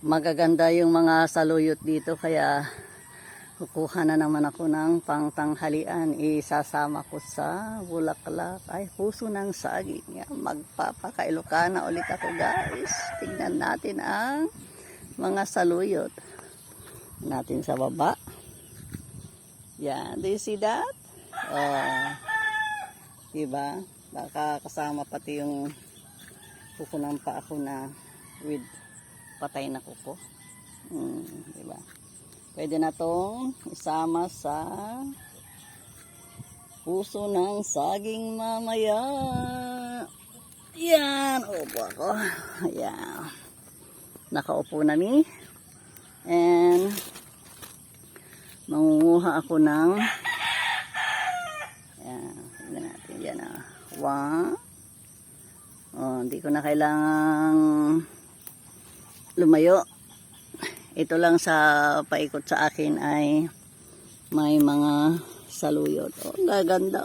Magaganda yung mga saluyot dito, kaya kukuha na naman ako ng pangtanghalian. Isasama ko sa bulaklak ay puso ng saging. Magpapakailokana ulit ako, guys. Tingnan natin ang mga saluyot natin sa baba. Yan, do you see that? Diba? Baka kasama pati yung kuko ng paa ko na with patay na kuko. Diba? Pwede na tong isama sa puso ng saging mamaya. Yan, upo ako. Yan. Nakaupo na ni. And mangunguha ako ng yan. Tignan natin. Yan na. Hindi ko na kailangang lumayo. Ito lang sa paikot sa akin ay may mga saluyot. Gaganda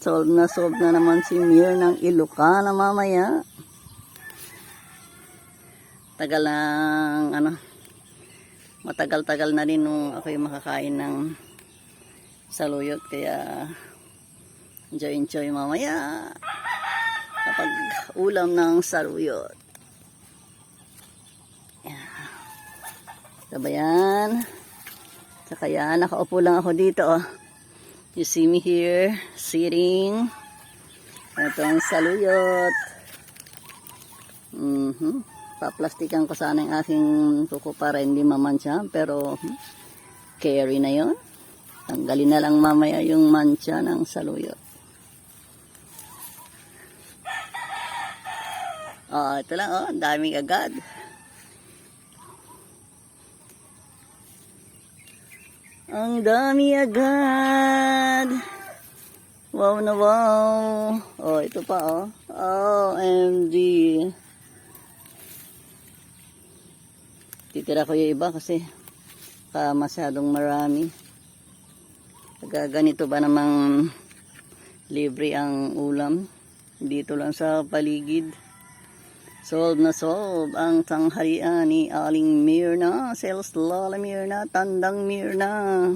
solve na naman si Mir ng Ilocana mamaya. Tagal ng matagal-tagal na rin nung ako'y makakain ng saluyot, kaya enjoy mamaya kapag ulam ng saluyot. Sabayan. Saka yan, nakaupo lang ako dito. You see me here, sitting. Ito ang saluyot. Paplastikan ko sana yung aking kuko para hindi mamansya. Pero, carry na yon. Tanggalin na lang mamaya yung mancha ng saluyot. Ito lang, daming agad. Ang dami agad. Wow na wow. Ito pa OMG. Titira ko yung iba kasi masyadong marami. Ganito ba namang libre ang ulam dito lang sa paligid. Solve na solve ang tanghalian ni Aling Mirna, Sales Lola Mirna, Tandang Mirna.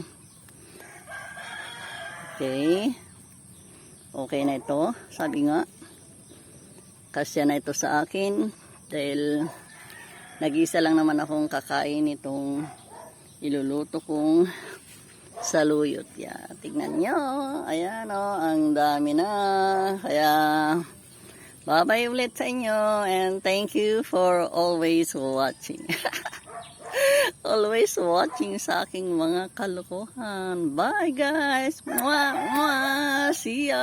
Okay na ito, sabi nga. Kasya na ito sa akin dahil nag-isa lang naman akong kakain itong iluluto kong saluyot. Tignan nyo, ayan ang dami na. Kaya bye-bye ulit sa inyo, and thank you for always watching. Always watching sa aking mga kalokohan. Bye guys! Mwah! Mwah! See ya!